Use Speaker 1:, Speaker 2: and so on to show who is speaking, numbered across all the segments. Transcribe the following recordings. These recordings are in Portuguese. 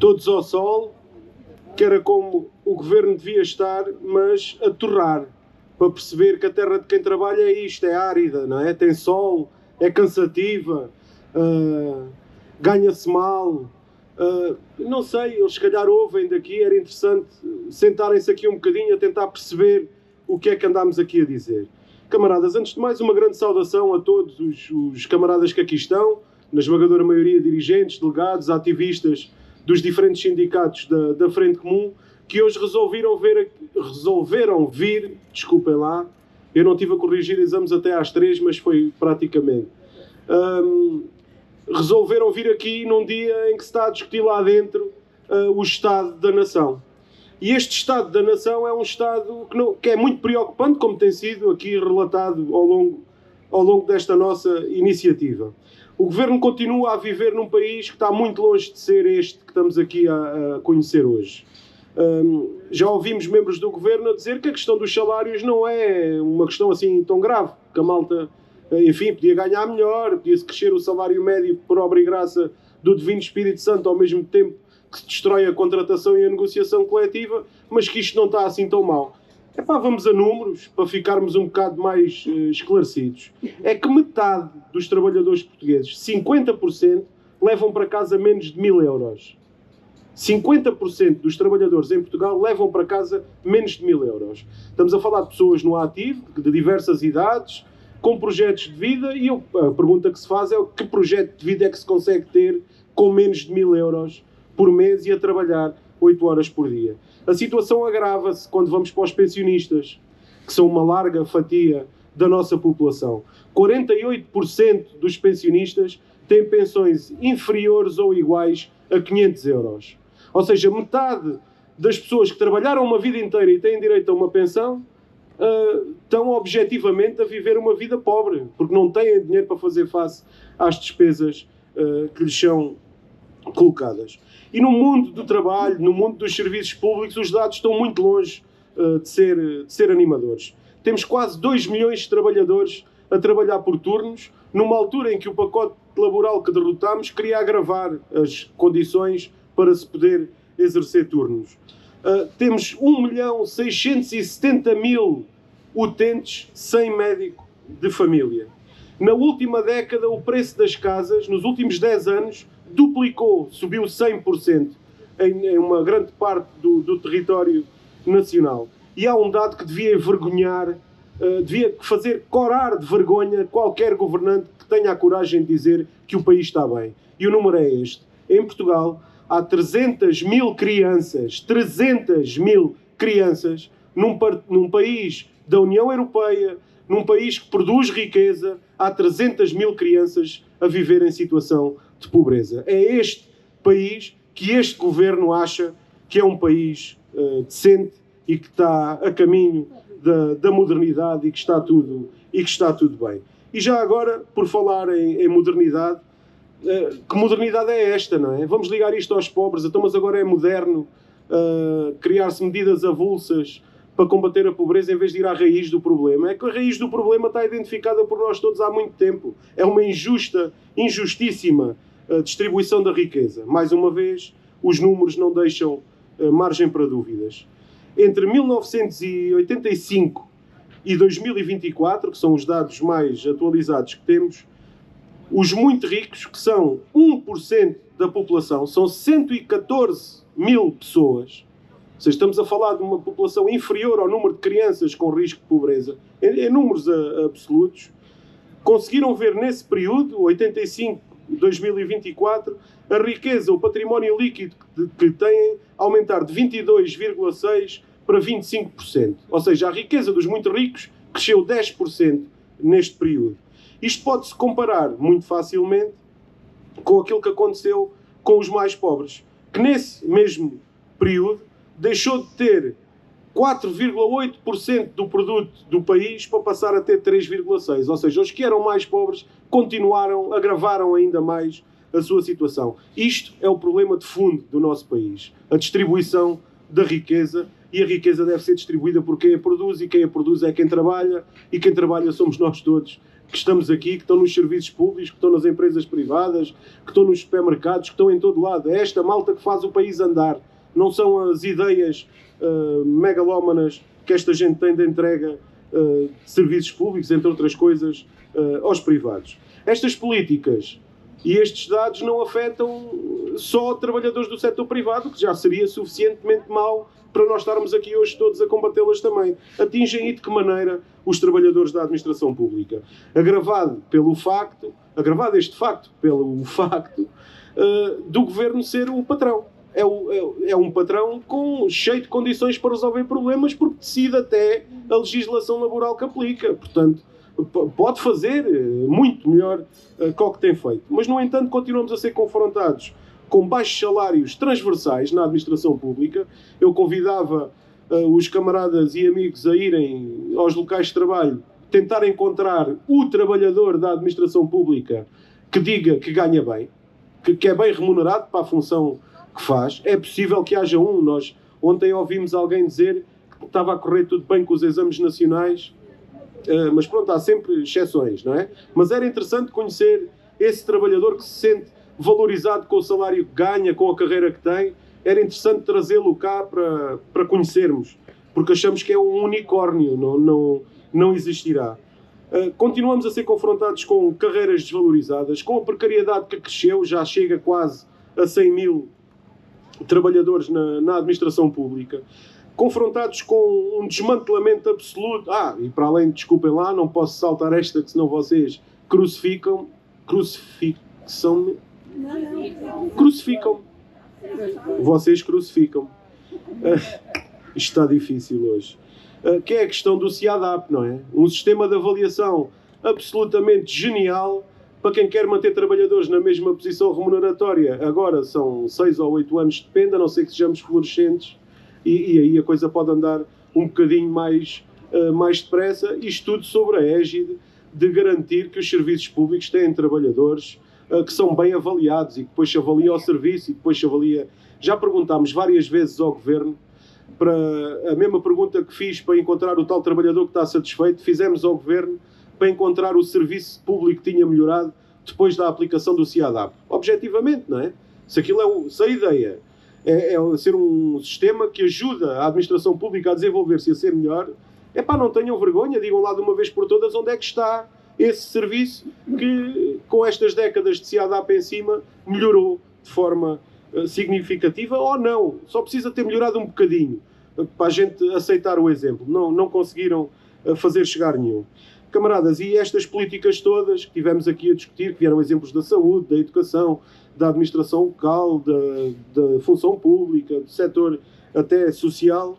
Speaker 1: todos ao sol, que era como o governo devia estar, mas a torrar, para perceber que a terra de quem trabalha é isto, é árida, não é? Tem sol, é cansativa, ganha-se mal, não sei, eles se calhar ouvem daqui, era interessante sentarem-se aqui um bocadinho a tentar perceber o que é que andámos aqui a dizer. Camaradas, antes de mais, uma grande saudação a todos os camaradas que aqui estão, na esmagadora maioria dirigentes, delegados, ativistas dos diferentes sindicatos da Frente Comum, que hoje resolveram vir, desculpem lá, eu não estive a corrigir exames até às 3, mas foi praticamente. Resolveram vir aqui num dia em que se está a discutir lá dentro o Estado da Nação. E este Estado da Nação é um Estado que é muito preocupante, como tem sido aqui relatado ao longo desta nossa iniciativa. O Governo continua a viver num país que está muito longe de ser este que estamos aqui a conhecer hoje. Já ouvimos membros do Governo a dizer que a questão dos salários não é uma questão assim tão grave, que a malta, enfim, podia ganhar melhor, podia-se crescer o salário médio por obra e graça do Divino Espírito Santo ao mesmo tempo que se destrói a contratação e a negociação coletiva, mas que isto não está assim tão mal. Vamos a números, para ficarmos um bocado mais esclarecidos. É que metade dos trabalhadores portugueses, 50%, levam para casa menos de 1.000 euros. 50% dos trabalhadores em Portugal levam para casa menos de 1.000 euros. Estamos a falar de pessoas no ativo, de diversas idades, com projetos de vida, e a pergunta que se faz é que projeto de vida é que se consegue ter com menos de 1.000 euros por mês e a trabalhar 8 horas por dia. A situação agrava-se quando vamos para os pensionistas, que são uma larga fatia da nossa população. 48% dos pensionistas têm pensões inferiores ou iguais a 500 euros. Ou seja, metade das pessoas que trabalharam uma vida inteira e têm direito a uma pensão estão objetivamente a viver uma vida pobre, porque não têm dinheiro para fazer face às despesas que lhes são colocadas. E no mundo do trabalho, no mundo dos serviços públicos, os dados estão muito longe de ser animadores. Temos quase 2 milhões de trabalhadores a trabalhar por turnos, numa altura em que o pacote laboral que derrotámos queria agravar as condições para se poder exercer turnos. Temos 1.670.000 utentes sem médico de família. Na última década, o preço das casas, nos últimos 10 anos, duplicou, subiu 100% em uma grande parte do território nacional. E há um dado que devia envergonhar, devia fazer corar de vergonha qualquer governante que tenha a coragem de dizer que o país está bem. E o número é este. Em Portugal, há 300.000 crianças, 300.000 crianças, num país da União Europeia, num país que produz riqueza, há 300.000 crianças a viver em situação de pobreza. É este país que este governo acha que é um país decente e que está a caminho da modernidade e que está tudo bem. E já agora, por falar em modernidade, que modernidade é esta, não é? Vamos ligar isto aos pobres, então, mas agora é moderno criar-se medidas avulsas para combater a pobreza em vez de ir à raiz do problema. É que a raiz do problema está identificada por nós todos há muito tempo. É uma injustíssima distribuição da riqueza. Mais uma vez, os números não deixam margem para dúvidas. Entre 1985 e 2024, que são os dados mais atualizados que temos, os muito ricos, que são 1% da população, são 114.000 pessoas, ou seja, estamos a falar de uma população inferior ao número de crianças com risco de pobreza, em números absolutos, conseguiram ver nesse período, 85-2024, a riqueza, o património líquido que têm, aumentar de 22,6% para 25%. Ou seja, a riqueza dos muito ricos cresceu 10% neste período. Isto pode-se comparar muito facilmente com aquilo que aconteceu com os mais pobres, que nesse mesmo período deixou de ter 4,8% do produto do país para passar a ter 3,6%. Ou seja, os que eram mais pobres agravaram ainda mais a sua situação. Isto é o problema de fundo do nosso país. A distribuição da riqueza, e a riqueza deve ser distribuída por quem a produz, e quem a produz é quem trabalha, e quem trabalha somos nós todos que estamos aqui, que estão nos serviços públicos, que estão nas empresas privadas, que estão nos supermercados, que estão em todo lado. É esta malta que faz o país andar. Não são as ideias megalómanas que esta gente tem de entrega de serviços públicos, entre outras coisas, aos privados. Estas políticas e estes dados não afetam só trabalhadores do setor privado, que já seria suficientemente mau para nós estarmos aqui hoje todos a combatê-las também. Atingem e de que maneira os trabalhadores da administração pública? Agravado este facto pelo facto do governo ser o patrão. É um patrão cheio de condições para resolver problemas, porque decide até a legislação laboral que aplica. Portanto, pode fazer muito melhor que o que tem feito. Mas, no entanto, continuamos a ser confrontados com baixos salários transversais na administração pública. Eu convidava os camaradas e amigos a irem aos locais de trabalho, tentar encontrar o trabalhador da administração pública que diga que ganha bem, que é bem remunerado para a função que faz. É possível que haja um. Nós ontem ouvimos alguém dizer que estava a correr tudo bem com os exames nacionais, mas pronto, há sempre exceções, não é? Mas era interessante conhecer esse trabalhador que se sente valorizado com o salário que ganha, com a carreira que tem. Era interessante trazê-lo cá para conhecermos, porque achamos que é um unicórnio, não existirá. Continuamos a ser confrontados com carreiras desvalorizadas, com a precariedade que cresceu, já chega quase a 100 mil trabalhadores na administração pública, confrontados com um desmantelamento absoluto. E para além, desculpem lá, não posso saltar esta, que senão vocês crucificam-me. Vocês crucificam-me. Isto está difícil hoje. Que é a questão do CIADAP, não é? Um sistema de avaliação absolutamente genial para quem quer manter trabalhadores na mesma posição remuneratória. Agora são 6 ou 8 anos, depende, a não ser que sejamos fluorescentes, e aí a coisa pode andar um bocadinho mais depressa. Isto tudo sobre a égide de garantir que os serviços públicos têm trabalhadores que são bem avaliados e que depois se avalia ao serviço e depois se avalia... Já perguntámos várias vezes ao Governo, para a mesma pergunta que fiz para encontrar o tal trabalhador que está satisfeito, fizemos ao Governo para encontrar o serviço público que tinha melhorado depois da aplicação do CIADAP. Objetivamente, não é? Se a ideia é ser um sistema que ajuda a administração pública a desenvolver-se e a ser melhor, não tenham vergonha, digam lá de uma vez por todas onde é que está esse serviço que, com estas décadas de CIADAP em cima, melhorou de forma significativa ou não. Só precisa ter melhorado um bocadinho para a gente aceitar o exemplo. Não conseguiram fazer chegar nenhum. Camaradas, e estas políticas todas que tivemos aqui a discutir, que vieram exemplos da saúde, da educação, da administração local, da função pública, do setor até social,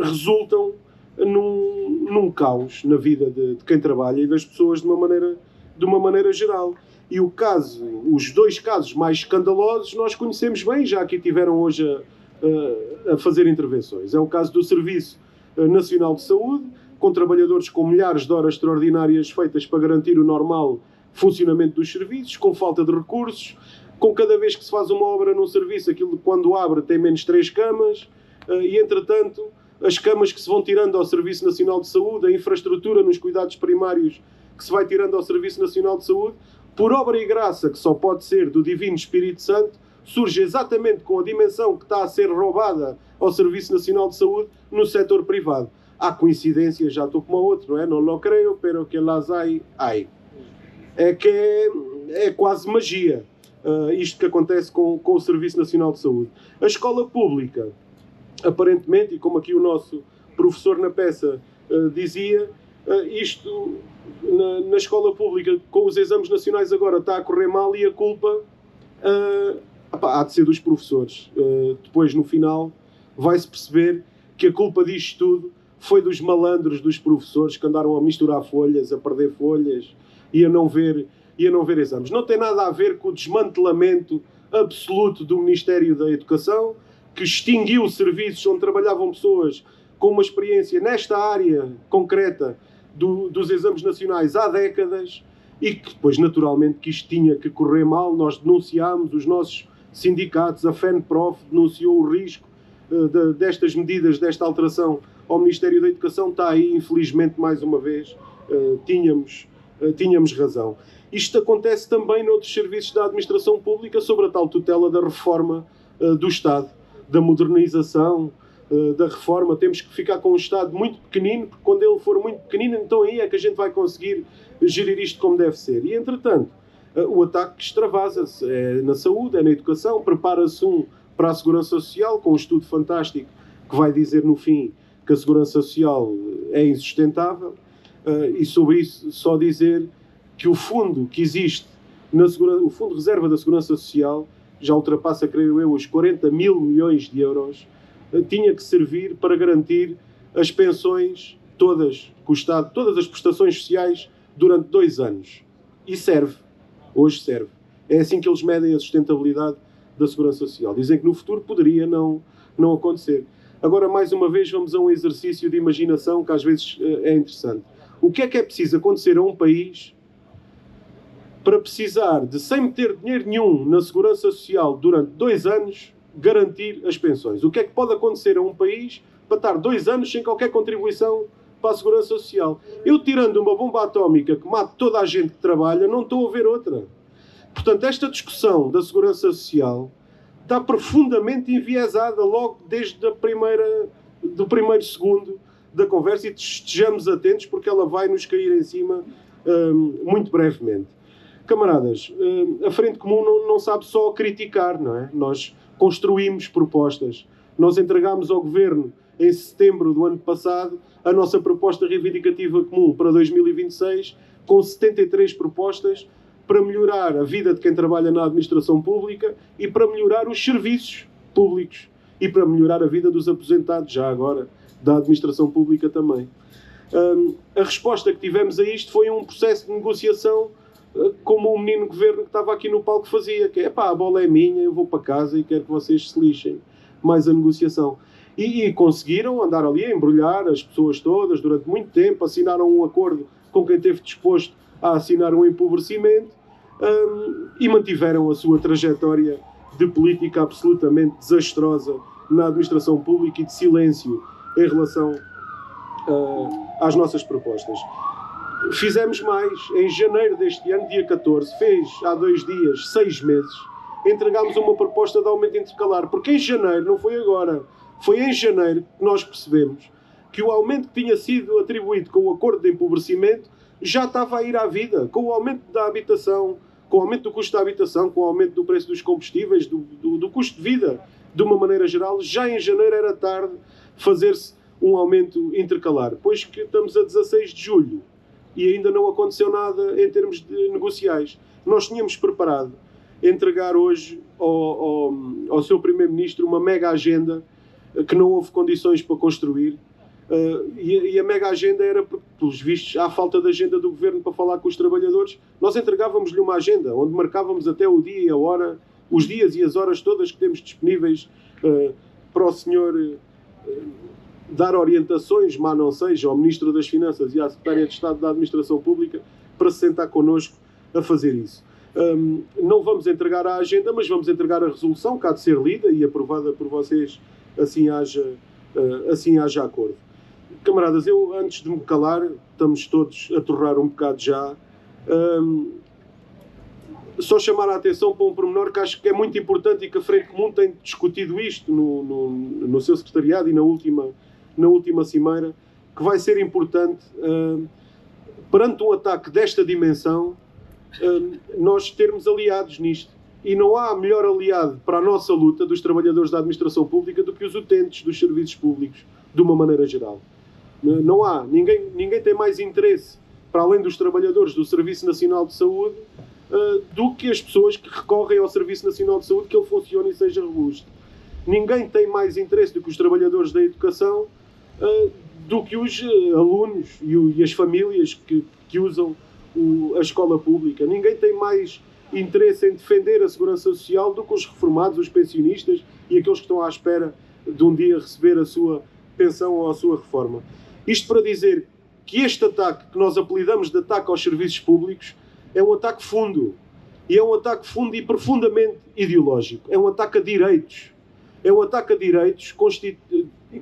Speaker 1: resultam num caos na vida de quem trabalha e das pessoas de uma maneira geral. E os dois casos mais escandalosos nós conhecemos bem, já aqui tiveram hoje a fazer intervenções. É o caso do Serviço Nacional de Saúde, com trabalhadores com milhares de horas extraordinárias feitas para garantir o normal funcionamento dos serviços, com falta de recursos, com cada vez que se faz uma obra num serviço, aquilo quando abre tem menos 3 camas, e entretanto as camas que se vão tirando ao Serviço Nacional de Saúde, a infraestrutura nos cuidados primários que se vai tirando ao Serviço Nacional de Saúde, por obra e graça que só pode ser do Divino Espírito Santo, surge exatamente com a dimensão que está a ser roubada ao Serviço Nacional de Saúde no setor privado. Há coincidências, já estou como a outro, não é? Não lo creio, pero que las hay. É que é quase magia isto que acontece com o Serviço Nacional de Saúde. A escola pública, aparentemente, e como aqui o nosso professor na peça dizia, isto na escola pública, com os exames nacionais agora, está a correr mal e a culpa há de ser dos professores. Depois, no final, vai-se perceber que a culpa disto tudo foi dos malandros dos professores que andaram a misturar folhas, a perder folhas e a não ver exames. Não tem nada a ver com o desmantelamento absoluto do Ministério da Educação, que extinguiu serviços onde trabalhavam pessoas com uma experiência nesta área concreta dos exames nacionais há décadas, e que depois, naturalmente, que isto tinha que correr mal. Nós denunciámos, os nossos sindicatos, a FENPROF denunciou o risco destas medidas, desta alteração ao Ministério da Educação. Está aí, infelizmente, mais uma vez, tínhamos razão. Isto acontece também noutros serviços da administração pública sobre a tal tutela da reforma do Estado, da modernização, da reforma. Temos que ficar com um Estado muito pequenino, porque quando ele for muito pequenino, então aí é que a gente vai conseguir gerir isto como deve ser. E, entretanto, o ataque extravasa-se. É na saúde, é na educação, prepara-se para a segurança social, com um estudo fantástico que vai dizer, no fim, que a segurança social é insustentável. E sobre isso só dizer que o fundo que existe, o Fundo de Reserva da Segurança Social, já ultrapassa, creio eu, os 40 mil milhões de euros, tinha que servir para garantir as pensões todas, com o Estado, todas as prestações sociais durante 2 anos. E serve. Hoje serve. É assim que eles medem a sustentabilidade da Segurança Social. Dizem que no futuro poderia não acontecer. Agora, mais uma vez, vamos a um exercício de imaginação que às vezes é interessante. O que é preciso acontecer a um país para precisar de, sem meter dinheiro nenhum na Segurança Social durante 2 anos, garantir as pensões? O que é que pode acontecer a um país para estar 2 anos sem qualquer contribuição para a Segurança Social? Eu, tirando uma bomba atómica que mate toda a gente que trabalha, não estou a ver outra. Portanto, esta discussão da Segurança Social está profundamente enviesada logo desde do primeiro segundo da conversa, e estejamos atentos porque ela vai nos cair em cima muito brevemente. Camaradas, a Frente Comum não sabe só criticar, não é? Nós construímos propostas. Nós entregámos ao Governo, em setembro do ano passado, a nossa proposta reivindicativa comum para 2026, com 73 propostas para melhorar a vida de quem trabalha na administração pública e para melhorar os serviços públicos e para melhorar a vida dos aposentados, já agora, da administração pública também. A resposta que tivemos a isto foi um processo de negociação, como o menino governo que estava aqui no palco fazia, que é pá, a bola é minha, eu vou para casa e quero que vocês se lixem. Mais a negociação. E conseguiram andar ali a embrulhar as pessoas todas durante muito tempo, assinaram um acordo com quem esteve disposto a assinar um empobrecimento, e mantiveram a sua trajetória de política absolutamente desastrosa na administração pública e de silêncio em relação às nossas propostas. Fizemos mais. Em janeiro deste ano, dia 14, fez há 2 dias, 6 meses, entregámos uma proposta de aumento intercalar, porque em janeiro, não foi agora, foi em janeiro que nós percebemos que o aumento que tinha sido atribuído com o acordo de empobrecimento já estava a ir à vida, com o aumento da habitação, com o aumento do custo da habitação, com o aumento do preço dos combustíveis, do custo de vida, de uma maneira geral. Já em janeiro era tarde fazer-se um aumento intercalar, pois que estamos a 16 de julho e ainda não aconteceu nada em termos de negociais. Nós tínhamos preparado entregar hoje ao seu Primeiro-Ministro uma mega agenda que não houve condições para construir. E a mega agenda era, pelos vistos, à falta de agenda do Governo para falar com os trabalhadores, nós entregávamos-lhe uma agenda onde marcávamos até o dia e a hora, os dias e as horas todas que temos disponíveis para o senhor dar orientações, mas não seja, ao Ministro das Finanças e à Secretária de Estado da Administração Pública, para se sentar connosco a fazer isso. Não vamos entregar a agenda, mas vamos entregar a resolução, que há de ser lida e aprovada por vocês, assim haja acordo. Camaradas, eu, antes de me calar, estamos todos a torrar um bocado já, só chamar a atenção para um pormenor que acho que é muito importante e que a Frente Comum tem discutido isto no seu secretariado e na última cimeira, que vai ser importante, perante um ataque desta dimensão, nós termos aliados nisto. E não há melhor aliado para a nossa luta dos trabalhadores da administração pública do que os utentes dos serviços públicos, de uma maneira geral. Não há. Ninguém tem mais interesse, para além dos trabalhadores do Serviço Nacional de Saúde, do que as pessoas que recorrem ao Serviço Nacional de Saúde, que ele funcione e seja robusto. Ninguém tem mais interesse do que os trabalhadores da educação, do que os alunos e as famílias que usam a escola pública. Ninguém tem mais interesse em defender a segurança social do que os reformados, os pensionistas e aqueles que estão à espera de um dia receber a sua pensão ou a sua reforma. Isto para dizer que este ataque, que nós apelidamos de ataque aos serviços públicos, é um ataque fundo. E é um ataque fundo e profundamente ideológico. É um ataque a direitos. É um ataque a direitos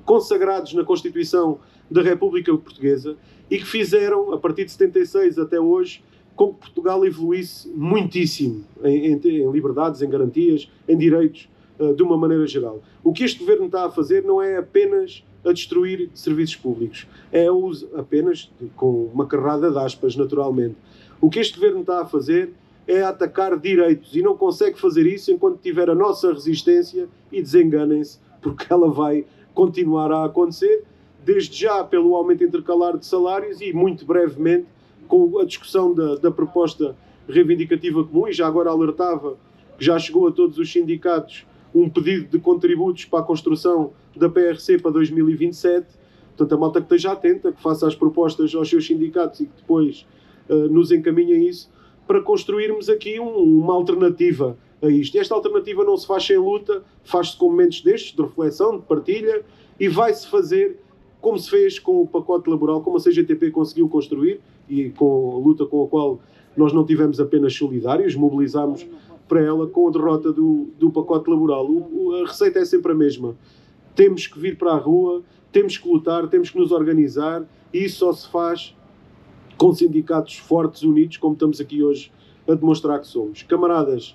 Speaker 1: consagrados na Constituição da República Portuguesa e que fizeram, a partir de 76 até hoje, com que Portugal evoluísse muitíssimo em liberdades, em garantias, em direitos, de uma maneira geral. O que este governo está a fazer não é apenas a destruir serviços públicos, é apenas, com uma carrada de aspas, naturalmente. O que este governo está a fazer é atacar direitos e não consegue fazer isso enquanto tiver a nossa resistência, e desenganem-se, porque ela vai continuar a acontecer, desde já pelo aumento intercalar de salários e muito brevemente com a discussão da proposta reivindicativa comum, e já agora alertava que já chegou a todos os sindicatos um pedido de contributos para a construção da PRC para 2027, portanto a malta que esteja atenta, que faça as propostas aos seus sindicatos e que depois nos encaminhem isso, para construirmos aqui uma alternativa a isto. E esta alternativa não se faz sem luta, faz-se com momentos destes, de reflexão, de partilha, e vai-se fazer como se fez com o pacote laboral, como a CGTP conseguiu construir, e com a luta com a qual nós não tivemos apenas solidários, mobilizámos para ela com a derrota do pacote laboral. A receita é sempre a mesma. Temos que vir para a rua, temos que lutar, temos que nos organizar, e isso só se faz com sindicatos fortes, unidos, como estamos aqui hoje a demonstrar que somos. Camaradas,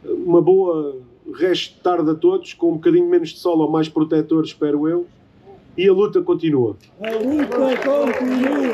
Speaker 1: uma boa resto de tarde a todos, com um bocadinho menos de sol ou mais protetor, espero eu, e a luta continua.
Speaker 2: A luta continua!